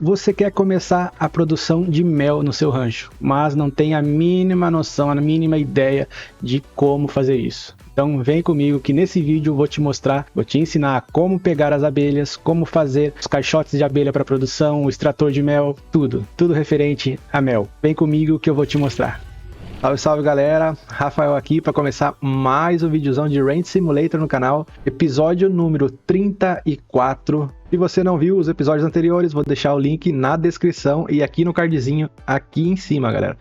Você quer começar a produção de mel no seu rancho, mas não tem a mínima noção, a mínima ideia de como fazer isso. Então vem comigo que nesse vídeo eu vou te mostrar, vou te ensinar como pegar as abelhas, como fazer os caixotes de abelha para produção, o extrator de mel, tudo referente a mel. Vem comigo que eu vou te mostrar. Salve, salve galera, Rafael aqui para começar mais um videozão de Ranch Simulator no canal, episódio número 34. Se você não viu os episódios anteriores, vou deixar o link na descrição e aqui no cardzinho, aqui em cima, galera.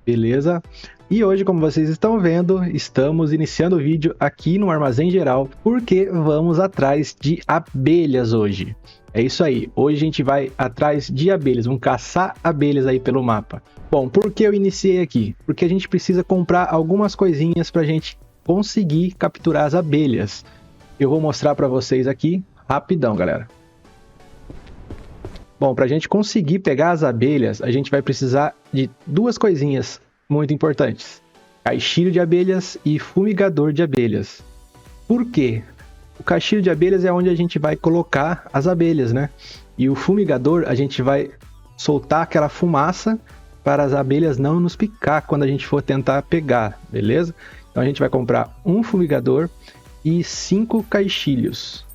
Beleza? E hoje, como vocês estão vendo, estamos iniciando o vídeo aqui no Armazém Geral, porque vamos atrás de abelhas hoje. É isso aí, hoje a gente vai atrás de abelhas, vamos caçar abelhas aí pelo mapa. Bom, por que eu iniciei aqui? Porque a gente precisa comprar algumas coisinhas para a gente conseguir capturar as abelhas. Eu vou mostrar para vocês aqui, rapidão, galera. Bom, para a gente conseguir pegar as abelhas, a gente vai precisar de duas coisinhas muito importantes. Caixilho de abelhas e fumigador de abelhas. Por quê? O caixilho de abelhas é onde a gente vai colocar as abelhas, né? E o fumigador, a gente vai soltar aquela fumaça para as abelhas não nos picar quando a gente for tentar pegar, beleza? Então a gente vai comprar um fumigador e 5 caixilhos.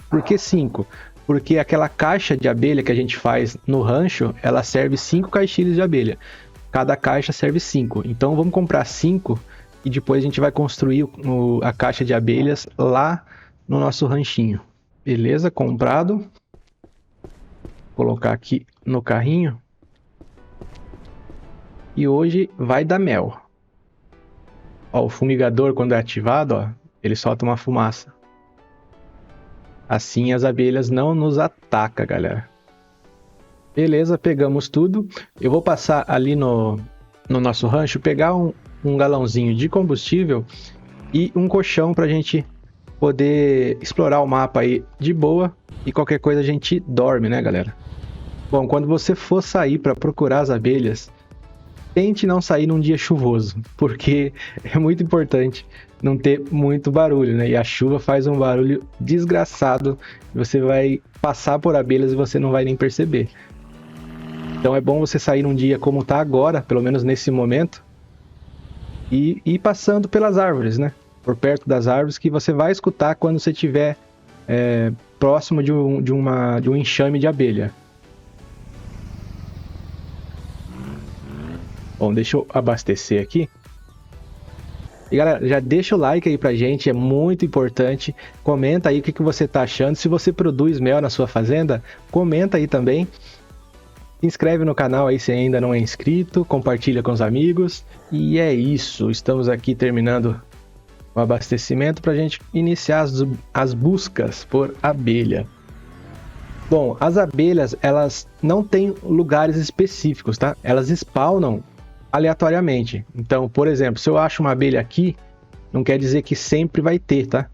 Por que 5? Porque aquela caixa de abelha que a gente faz no rancho, ela serve 5 caixilhos de abelha. Cada caixa serve 5. Então vamos comprar 5 e depois a gente vai construir a caixa de abelhas lá no nosso ranchinho. Beleza? Comprado. Vou colocar aqui no carrinho. E hoje vai dar mel. Ó, o fumigador, quando é ativado, ó, ele solta uma fumaça. Assim as abelhas não nos atacam, galera. Beleza, pegamos tudo. Eu vou passar ali no nosso rancho, pegar um galãozinho de combustível e um colchão para a gente poder explorar o mapa aí de boa. E qualquer coisa a gente dorme, né, galera? Bom, quando você for sair para procurar as abelhas, tente não sair num dia chuvoso, porque é muito importante não ter muito barulho, né? E a chuva faz um barulho desgraçado, você vai passar por abelhas e você não vai nem perceber. Então é bom você sair num dia como tá agora, pelo menos nesse momento, e ir passando pelas árvores, né? Por perto das árvores, que você vai escutar quando você estiver próximo de um enxame de abelha. Bom, deixa eu abastecer aqui. E galera, já deixa o like aí pra gente, é muito importante. Comenta aí o que você tá achando. Se você produz mel na sua fazenda, comenta aí também. Se inscreve no canal aí se ainda não é inscrito, compartilha com os amigos. E é isso, estamos aqui terminando o abastecimento pra gente iniciar as buscas por abelha. Bom, as abelhas, elas não têm lugares específicos, tá? Elas spawnam aleatoriamente. Então, por exemplo, se eu acho uma abelha aqui, não quer dizer que sempre vai ter, tá?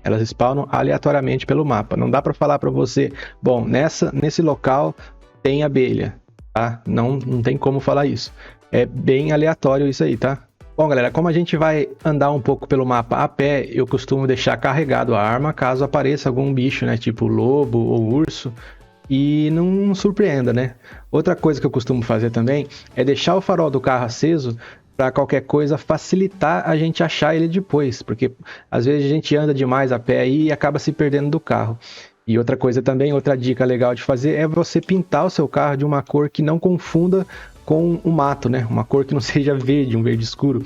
Elas spawnam aleatoriamente pelo mapa. Não dá para falar para você, bom, nesse local tem abelha, tá? Não tem como falar isso. É bem aleatório isso aí, tá? Bom, galera, como a gente vai andar um pouco pelo mapa a pé, eu costumo deixar carregado a arma caso apareça algum bicho, né? Tipo lobo ou urso. E não surpreenda, né? Outra coisa que eu costumo fazer também é deixar o farol do carro aceso para qualquer coisa facilitar a gente achar ele depois, porque às vezes a gente anda demais a pé aí e acaba se perdendo do carro. E outra coisa também, outra dica legal de fazer é você pintar o seu carro de uma cor que não confunda com o mato, né? Uma cor que não seja verde, um verde escuro.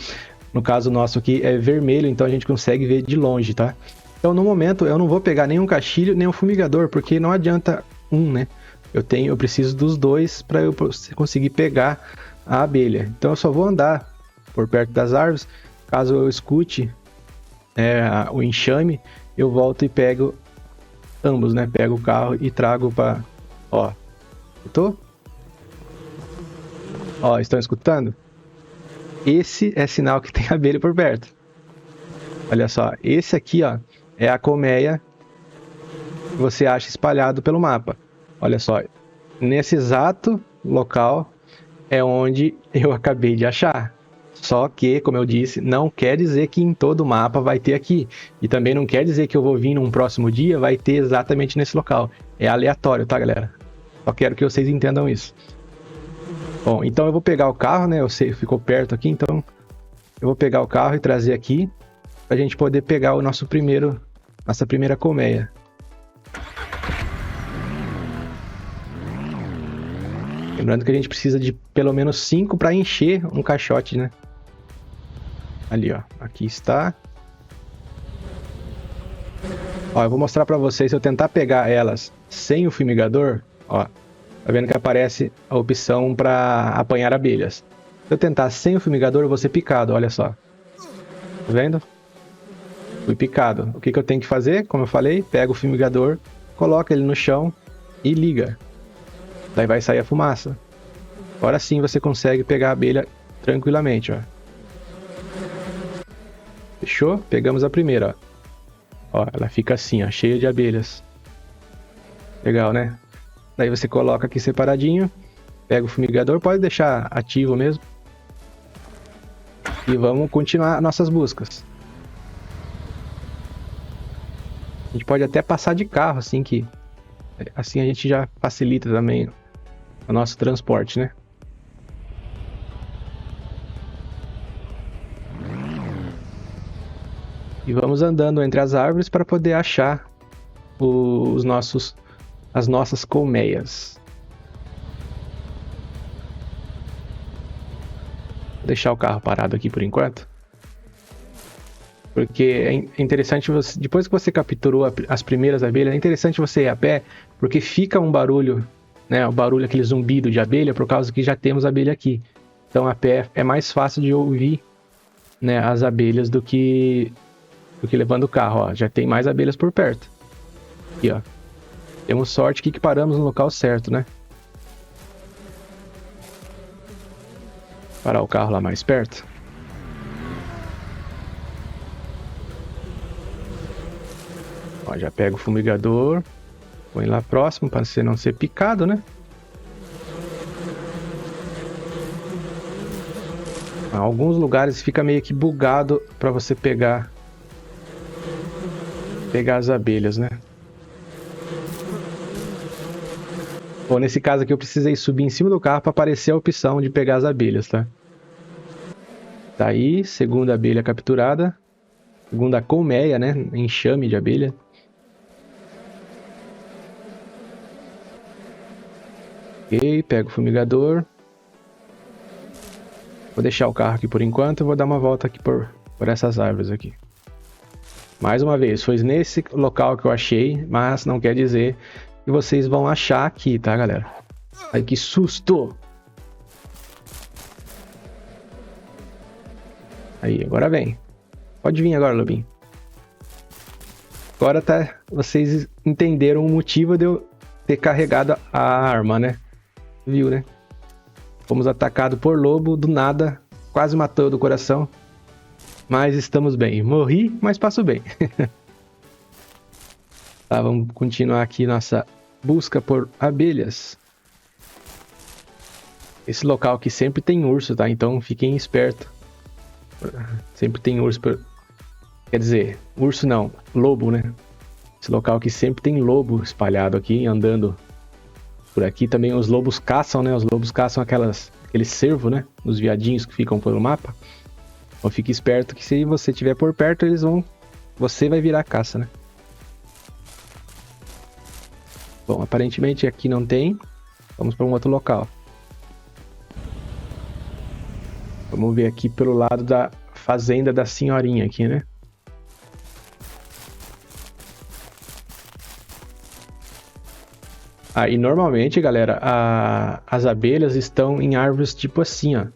No caso nosso aqui é vermelho, então a gente consegue ver de longe, tá? Então no momento eu não vou pegar nenhum caixilho, nem um fumigador, porque não adianta né? Eu preciso dos dois para eu conseguir pegar a abelha. Então eu só vou andar por perto das árvores. Caso eu escute o enxame, eu volto e pego ambos, né? Pego o carro e trago para... Ó, escutou? Ó, estão escutando? Esse é sinal que tem abelha por perto. Olha só, esse aqui, ó, é a colmeia que você acha espalhado pelo mapa. Olha só, nesse exato local é onde eu acabei de achar. Só que, como eu disse, não quer dizer que em todo o mapa vai ter aqui. E também não quer dizer que eu vou vir num próximo dia vai ter exatamente nesse local. É aleatório, tá, galera? Só quero que vocês entendam isso. Bom, então eu vou pegar o carro, né? Eu sei, ficou perto aqui, então eu vou pegar o carro e trazer aqui pra gente poder pegar o nossa primeira colmeia. Lembrando que a gente precisa de pelo menos 5 para encher um caixote, né? Ali, ó. Aqui está. Ó, eu vou mostrar para vocês, se eu tentar pegar elas sem o fumigador, ó, tá vendo que aparece a opção para apanhar abelhas. Se eu tentar sem o fumigador, eu vou ser picado, olha só. Tá vendo? Fui picado. O que que eu tenho que fazer? Como eu falei, pega o fumigador, coloca ele no chão e liga. Daí vai sair a fumaça. Agora sim você consegue pegar a abelha tranquilamente, ó. Fechou? Pegamos a primeira, ó. Ó, ela fica assim, ó, cheia de abelhas. Legal, né? Daí você coloca aqui separadinho, pega o fumigador, pode deixar ativo mesmo. E vamos continuar nossas buscas. A gente pode até passar de carro, assim que... Assim a gente já facilita também o nosso transporte, né? E vamos andando entre as árvores para poder achar as nossas colmeias. Vou deixar o carro parado aqui por enquanto. Porque é interessante você, depois que você capturou as primeiras abelhas, é interessante você ir a pé, porque fica um barulho, né? O barulho, aquele zumbido de abelha, por causa que já temos abelha aqui. Então a pé é mais fácil de ouvir, né, as abelhas do que levando o carro, ó. Já tem mais abelhas por perto. Aqui, ó. Temos sorte que paramos no local certo, né? Parar o carro lá mais perto. Ó, já pega o fumigador. Põe lá próximo para você não ser picado, né? Em alguns lugares fica meio que bugado para você pegar as abelhas, né? Bom, nesse caso aqui eu precisei subir em cima do carro para aparecer a opção de pegar as abelhas, tá? Tá aí, segunda abelha capturada. Segunda colmeia, né? Enxame de abelha. Ok, pega o fumigador. Vou deixar o carro aqui por enquanto. Eu vou dar uma volta aqui por essas árvores aqui. Mais uma vez, foi nesse local que eu achei, mas não quer dizer que vocês vão achar aqui, tá, galera? Ai, que susto! Aí, agora vem. Pode vir agora, Lobinho. Agora tá, vocês entenderam o motivo de eu ter carregado a arma, né? Viu, né? Fomos atacados por lobo, do nada, quase matou do coração. Mas estamos bem. Morri, mas passo bem. Tá, vamos continuar aqui nossa busca por abelhas. Esse local aqui sempre tem urso, tá? Então fiquem espertos. Sempre tem urso. Quer dizer, urso não, lobo, né? Esse local aqui sempre tem lobo espalhado aqui, andando por aqui. Também os lobos caçam, né? Os lobos caçam aquele cervo, né? Os viadinhos que ficam pelo mapa. Então fique esperto que se você estiver por perto, você vai virar caça, né? Bom, aparentemente aqui não tem. Vamos para um outro local. Vamos ver aqui pelo lado da fazenda da senhorinha aqui, né? E normalmente, galera, as abelhas estão em árvores tipo assim, ó.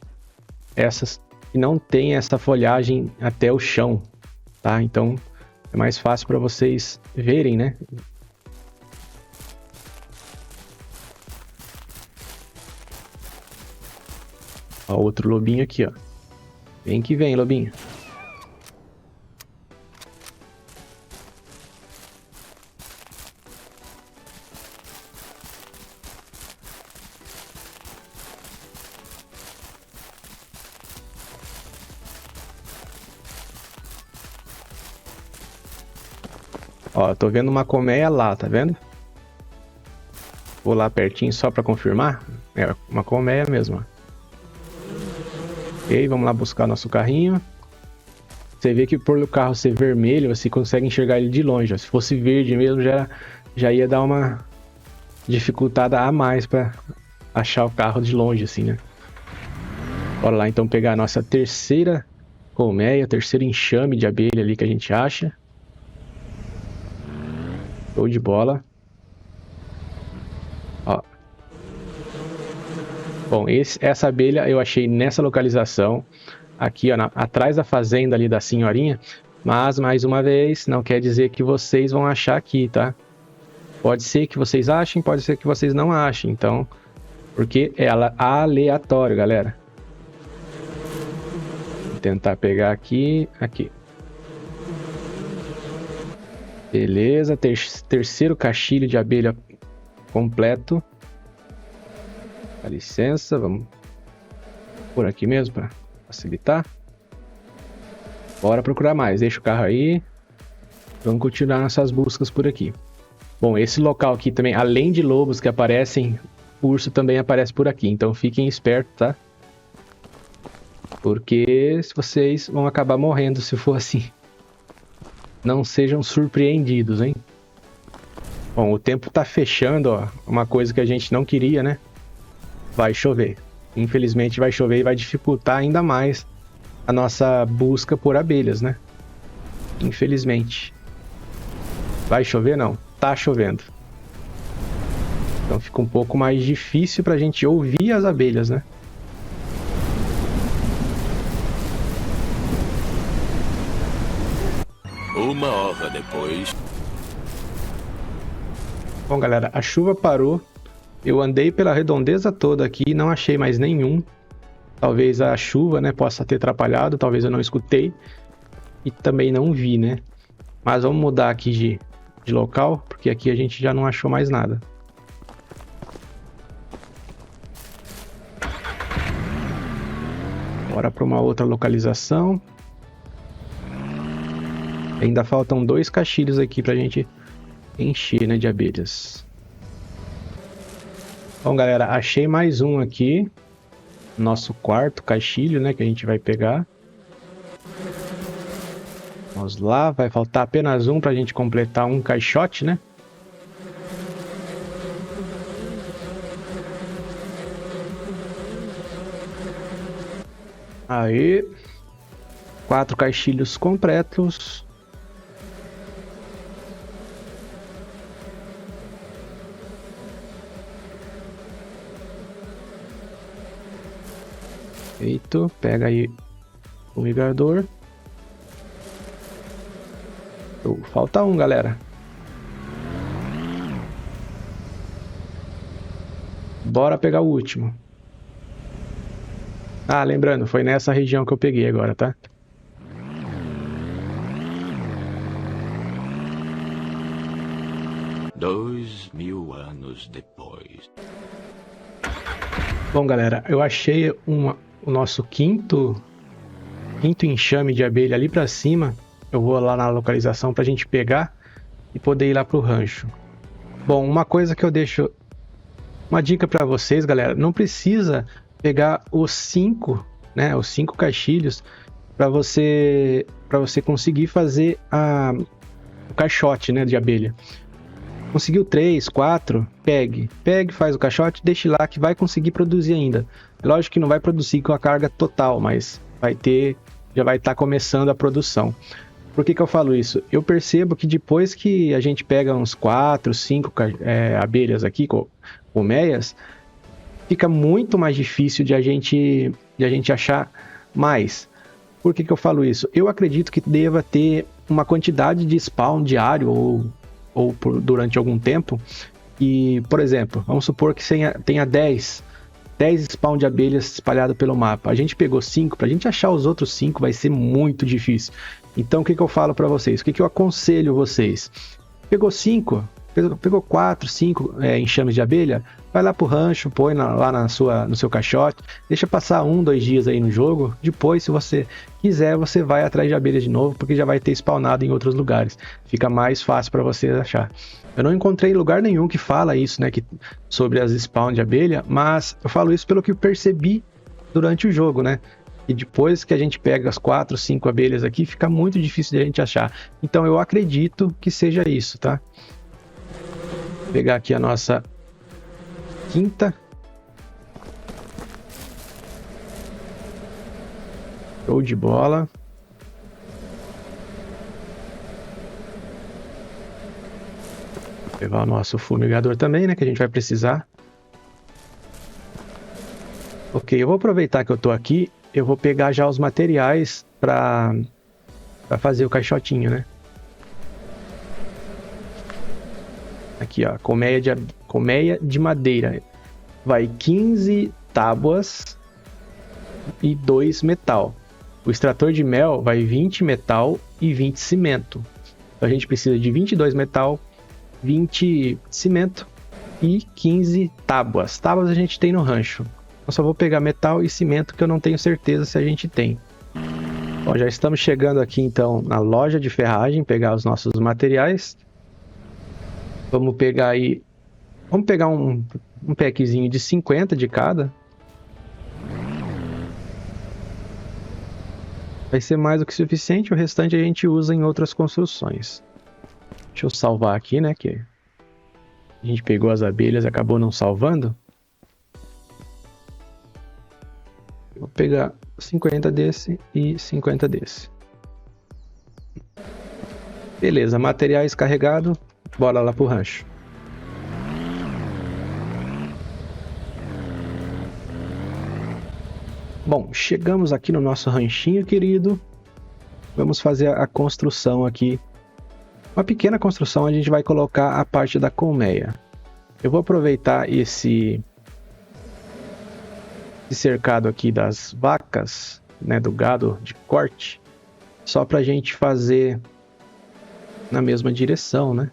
Essas que não tem essa folhagem até o chão, tá? Então é mais fácil para vocês verem, né? Ó, outro lobinho aqui, ó. Vem que vem, lobinho. Ó, tô vendo uma colmeia lá, tá vendo? Vou lá pertinho só para confirmar. É uma colmeia mesmo. Ó. Ok, vamos lá buscar nosso carrinho. Você vê que por o carro ser vermelho, você consegue enxergar ele de longe. Ó. Se fosse verde mesmo, já ia dar uma dificultada a mais para achar o carro de longe, assim, né? Bora lá então pegar a nossa terceira colmeia, terceiro enxame de abelha ali que a gente acha. Show de bola. Ó. Bom, essa abelha eu achei nessa localização, aqui ó, atrás da fazenda ali da senhorinha, mas mais uma vez, não quer dizer que vocês vão achar aqui, tá? Pode ser que vocês achem, pode ser que vocês não achem, então, porque ela é aleatório, galera. Vou tentar pegar aqui. Beleza, terceiro caixilho de abelha completo. Dá licença, vamos por aqui mesmo para facilitar. Bora procurar mais, deixa o carro aí. Vamos continuar nossas buscas por aqui. Bom, esse local aqui também, além de lobos que aparecem, urso também aparece por aqui. Então fiquem espertos, tá? Porque vocês vão acabar morrendo se for assim. Não sejam surpreendidos, hein? Bom, o tempo tá fechando, ó. Uma coisa que a gente não queria, né? Vai chover. Infelizmente vai chover e vai dificultar ainda mais a nossa busca por abelhas, né? Infelizmente. Vai chover? Não. Tá chovendo. Então fica um pouco mais difícil pra gente ouvir as abelhas, né? Uma hora depois. Bom, galera, a chuva parou. Eu andei pela redondeza toda aqui e não achei mais nenhum. Talvez a chuva, né, possa ter atrapalhado. Talvez eu não escutei. E também não vi, né? Mas vamos mudar aqui de local, porque aqui a gente já não achou mais nada. Bora para uma outra localização. Ainda faltam 2 caixilhos aqui pra gente encher, né, de abelhas. Bom, galera, achei mais um aqui. Nosso quarto caixilho, né, que a gente vai pegar. Vamos lá, vai faltar apenas um pra gente completar um caixote, né? Aí, 4 caixilhos completos. Feito, pega aí o migrador. Falta um, galera. Bora pegar o último. Ah, lembrando, foi nessa região que eu peguei agora, tá? Dois 2000 anos depois. Bom, galera, eu achei o nosso quinto enxame de abelha ali pra cima. Eu vou lá na localização pra gente pegar e poder ir lá pro rancho. Bom, uma coisa que eu deixo... Uma dica pra vocês, galera. Não precisa pegar os 5, né? Os 5 caixilhos pra você conseguir fazer o caixote, né? De abelha. Conseguiu 3, 4, pegue, faz o caixote, deixe lá que vai conseguir produzir ainda. Lógico que não vai produzir com a carga total, mas já vai estar começando a produção. Por que eu falo isso? Eu percebo que depois que a gente pega uns 4, 5 abelhas aqui, colmeias, fica muito mais difícil de a gente achar mais. Por que eu falo isso? Eu acredito que deva ter uma quantidade de spawn diário ou durante algum tempo. E, por exemplo, vamos supor que tenha 10 spawn de abelhas espalhado pelo mapa. A gente pegou 5, pra gente achar os outros 5 vai ser muito difícil. Então o que eu falo pra vocês? O que eu aconselho vocês? Pegou 5, Pegou 4, 5 enxames de abelha, vai lá pro rancho, põe lá no seu caixote, deixa passar 1, 2 dias aí no jogo. Depois, se você quiser, você vai atrás de abelha de novo, porque já vai ter spawnado em outros lugares. Fica mais fácil para você achar. Eu não encontrei lugar nenhum que fala isso, né, sobre as spawn de abelha, mas eu falo isso pelo que eu percebi durante o jogo, né? E depois que a gente pega as 4, 5 abelhas aqui, fica muito difícil de a gente achar. Então eu acredito que seja isso, tá? Vou pegar aqui a nossa quinta. Show de bola. Vou levar o nosso fumigador também, né? Que a gente vai precisar. Ok, eu vou aproveitar que eu tô aqui. Eu vou pegar já os materiais para fazer o caixotinho, né? Aqui, ó, colmeia de madeira. Vai 15 tábuas e 2 metal. O extrator de mel vai 20 metal e 20 cimento. Então a gente precisa de 22 metal, 20 cimento e 15 tábuas. Tábuas a gente tem no rancho. Eu só vou pegar metal e cimento que eu não tenho certeza se a gente tem. Bom, já estamos chegando aqui então na loja de ferragem, pegar os nossos materiais. Vamos pegar aí... Vamos pegar um packzinho de 50 de cada. Vai ser mais do que suficiente, o restante a gente usa em outras construções. Deixa eu salvar aqui, né, que a gente pegou as abelhas e acabou não salvando. Vou pegar 50 desse e 50 desse. Beleza, materiais carregados, bora lá pro rancho. Bom, chegamos aqui no nosso ranchinho, querido. Vamos fazer a construção aqui. Uma pequena construção, a gente vai colocar a parte da colmeia. Eu vou aproveitar esse cercado aqui das vacas, né, do gado de corte, só pra gente fazer na mesma direção, né?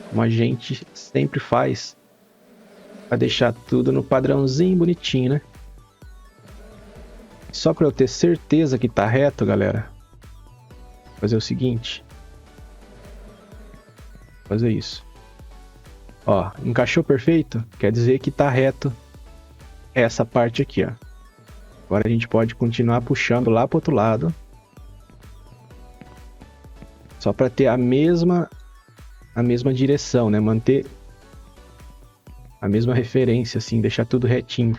Como a gente sempre faz, pra deixar tudo no padrãozinho bonitinho, né? Só para eu ter certeza que tá reto, galera, vou fazer o seguinte. Vou fazer isso. Ó, encaixou perfeito? Quer dizer que tá reto essa parte aqui, ó. Agora a gente pode continuar puxando lá pro outro lado. Só para ter a mesma direção, né? Manter a mesma referência, assim, deixar tudo retinho.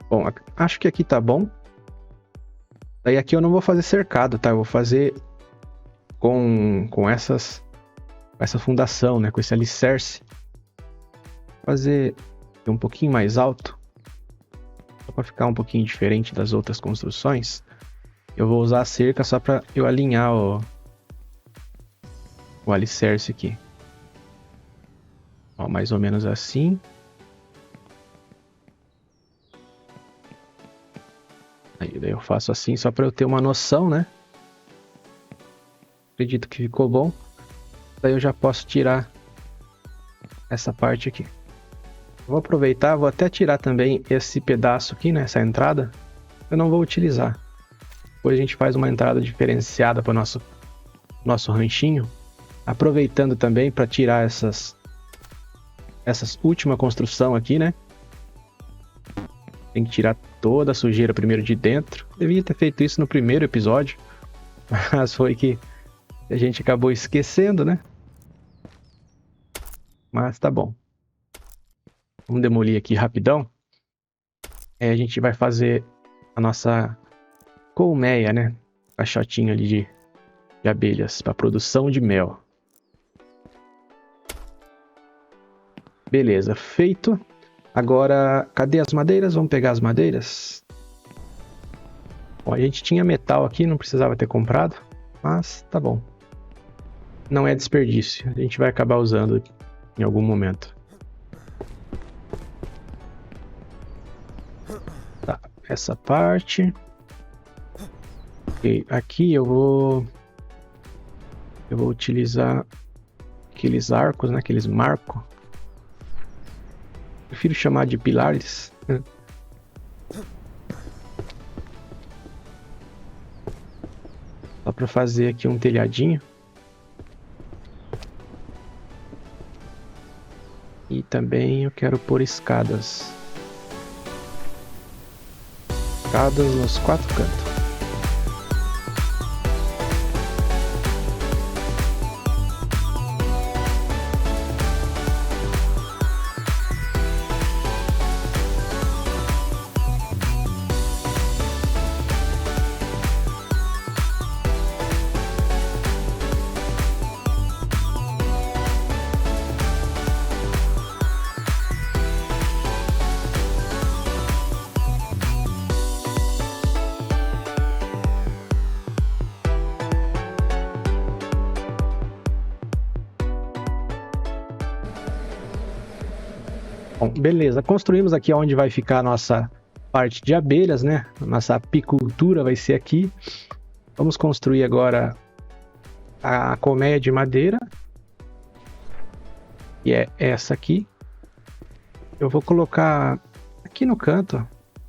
Bom, acho que aqui tá bom. Daí aqui eu não vou fazer cercado, tá? Eu vou fazer com essa fundação, né? Com esse alicerce. Fazer um pouquinho mais alto. Só para ficar um pouquinho diferente das outras construções. Eu vou usar a cerca só para eu alinhar o alicerce aqui. Ó, mais ou menos assim. Aí daí eu faço assim só para eu ter uma noção, né? Acredito que ficou bom. Daí eu já posso tirar essa parte aqui. Vou aproveitar, vou até tirar também esse pedaço aqui, né? Essa entrada. Eu não vou utilizar. Depois a gente faz uma entrada diferenciada para o nosso ranchinho. Aproveitando também para tirar essas última construção aqui, né? Tem que tirar toda a sujeira primeiro de dentro. Devia ter feito isso no primeiro episódio. Mas foi que a gente acabou esquecendo, né? Mas tá bom. Vamos demolir aqui rapidão. Aí a gente vai fazer a nossa colmeia, né? Caixotinho ali de abelhas para produção de mel. Beleza, feito. Agora, cadê as madeiras? Vamos pegar as madeiras. Bom, a gente tinha metal aqui, não precisava ter comprado, mas tá bom. Não é desperdício, a gente vai acabar usando em algum momento. Tá, essa parte. Ok, aqui eu vou utilizar aqueles arcos, né? Aqueles marcos. Prefiro chamar de pilares. Só para fazer aqui um telhadinho. E também eu quero pôr escadas. Escadas nos 4 cantos. Bom, beleza, construímos aqui onde vai ficar a nossa parte de abelhas, né? Nossa apicultura vai ser aqui. Vamos construir agora a colmeia de madeira. E é essa aqui. Eu vou colocar aqui no canto,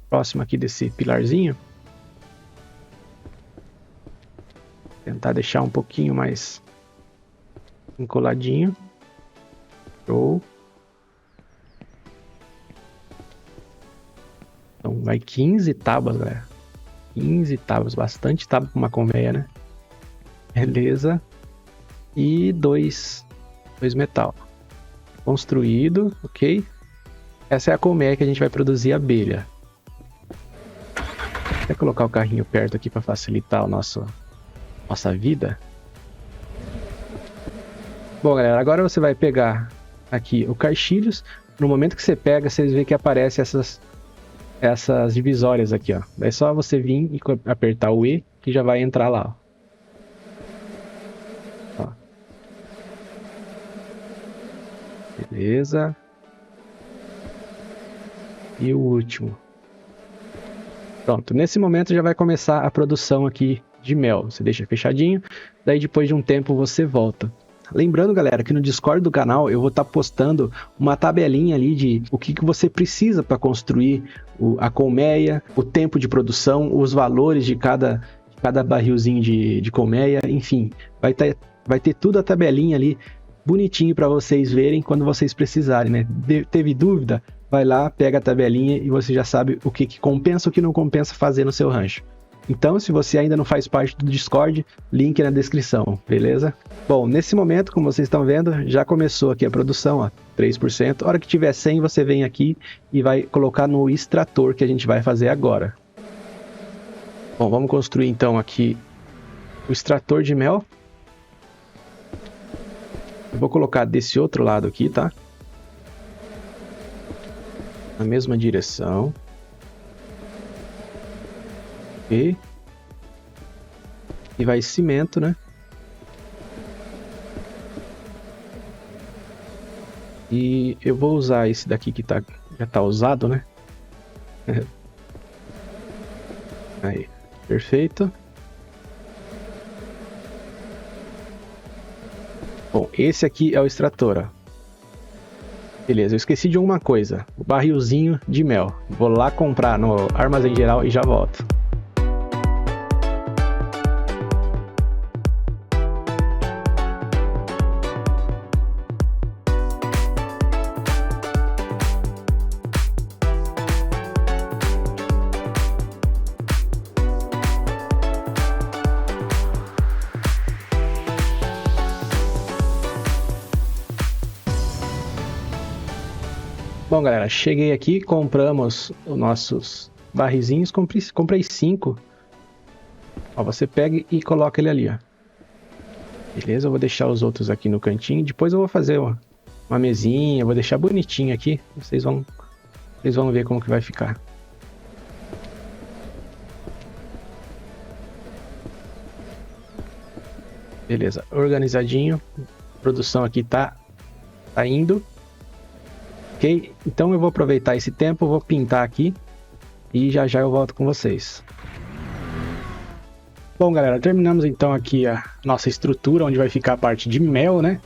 próximo aqui desse pilarzinho. Tentar deixar um pouquinho mais encoladinho. Show. Então vai 15 tábuas, galera. 15 tábuas, bastante tábua para uma colmeia, né? Beleza. E dois metal. Construído, ok? Essa é a colmeia que a gente vai produzir abelha. Vou até colocar o carrinho perto aqui para facilitar nossa vida. Bom, galera, agora você vai pegar aqui o caixilhos. No momento que você pega, vocês veem que aparecem essas divisórias aqui, ó. Daí é só você vir e apertar o E que já vai entrar lá, ó. Beleza. E o último. Pronto, nesse momento já vai começar a produção aqui de mel. Você deixa fechadinho, daí depois de um tempo você volta. Lembrando, galera, que no Discord do canal eu vou estar postando uma tabelinha ali de o que você precisa para construir a colmeia, o tempo de produção, os valores de cada barrilzinho de colmeia, enfim. Vai ter tudo a tabelinha ali bonitinho para vocês verem quando vocês precisarem, né? Teve dúvida? Vai lá, pega a tabelinha e você já sabe o que compensa e o que não compensa fazer no seu rancho. Então, se você ainda não faz parte do Discord, link na descrição, beleza? Bom, nesse momento, como vocês estão vendo, já começou aqui a produção, ó, 3%. A hora que tiver 100, você vem aqui e vai colocar no extrator que a gente vai fazer agora. Bom, vamos construir então aqui o extrator de mel. Eu vou colocar desse outro lado aqui, tá? Na mesma direção. E vai cimento, né? E eu vou usar esse daqui que já tá usado, né? Aí, perfeito. Bom, esse aqui é o extrator, ó. Beleza, eu esqueci de uma coisa. O barrilzinho de mel. Vou lá comprar no armazém geral e já volto. Bom, galera, cheguei aqui, compramos os nossos barrizinhos, comprei 5. Ó, você pega e coloca ele ali, ó. Beleza, eu vou deixar os outros aqui no cantinho, depois eu vou fazer uma mesinha, vou deixar bonitinho aqui, vocês vão ver como que vai ficar. Beleza, organizadinho, a produção aqui tá indo. Ok, então eu vou aproveitar esse tempo, vou pintar aqui e já eu volto com vocês. Bom, galera, terminamos então aqui a nossa estrutura, onde vai ficar a parte de mel, né?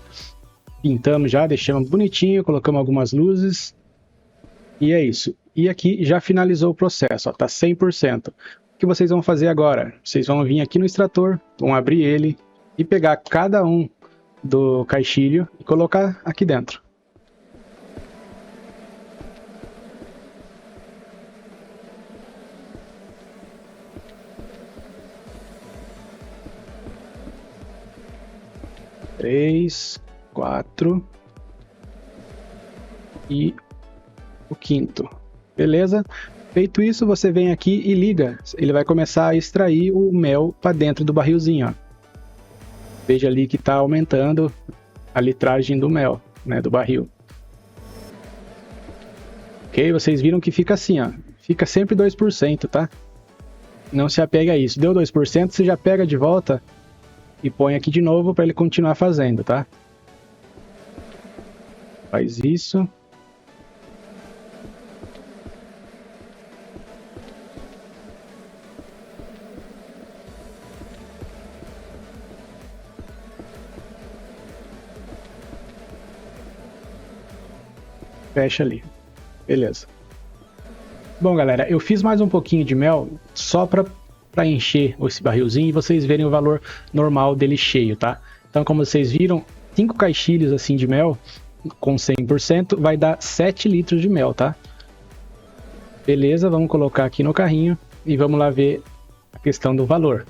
Pintamos já, deixamos bonitinho, colocamos algumas luzes. E é isso. E aqui já finalizou o processo, ó, tá 100%. O que vocês vão fazer agora? Vocês vão vir aqui no extrator, vão abrir ele e pegar cada um do caixilho e colocar aqui dentro. Três, 4 e o quinto. Beleza? Feito isso, você vem aqui e liga. Ele vai começar a extrair o mel para dentro do barrilzinho. Ó. Veja ali que está aumentando a litragem do mel, né, do barril. Ok? Vocês viram que fica assim, ó. Fica sempre 2%, tá? Não se apegue a isso. Deu 2%, você já pega de volta e põe aqui de novo para ele continuar fazendo, tá? Faz isso. Fecha ali. Beleza. Bom, galera, eu fiz mais um pouquinho de mel só para encher esse barrilzinho e vocês verem o valor normal dele cheio, tá? Então, como vocês viram, 5 caixilhos assim de mel com 100% vai dar 7 litros de mel, tá? Beleza, vamos colocar aqui no carrinho e vamos lá ver a questão do valor.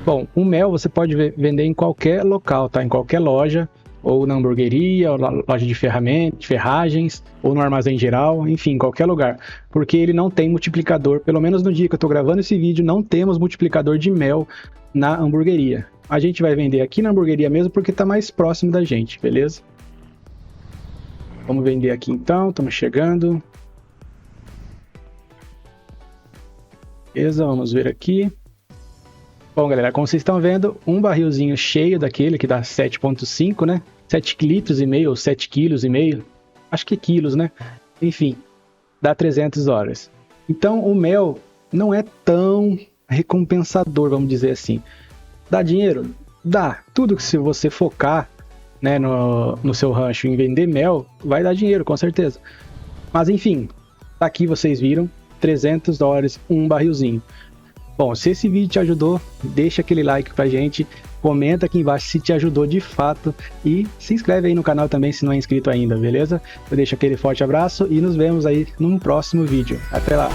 Bom, o mel você pode vender em qualquer local, tá? Em qualquer loja, ou na hamburgueria, ou na loja de ferragens, ou no armazém geral, enfim, em qualquer lugar. Porque ele não tem multiplicador, pelo menos no dia que eu tô gravando esse vídeo, não temos multiplicador de mel na hamburgueria. A gente vai vender aqui na hamburgueria mesmo porque tá mais próximo da gente, beleza? Vamos vender aqui então, estamos chegando. Beleza, vamos ver aqui. Bom, galera, como vocês estão vendo, um barrilzinho cheio daquele que dá 7,5, né? 7 litros e meio ou 7 quilos e meio. Acho que quilos, né? Enfim, dá 300 horas. Então, o mel não é tão recompensador, vamos dizer assim. Dá dinheiro? Dá. Tudo que se você focar, né, no seu rancho em vender mel, vai dar dinheiro, com certeza. Mas, enfim, tá aqui, vocês viram, 300 dólares um barrilzinho. Bom, se esse vídeo te ajudou, deixa aquele like pra gente, comenta aqui embaixo se te ajudou de fato e se inscreve aí no canal também se não é inscrito ainda, beleza? Eu deixo aquele forte abraço e nos vemos aí num próximo vídeo. Até lá!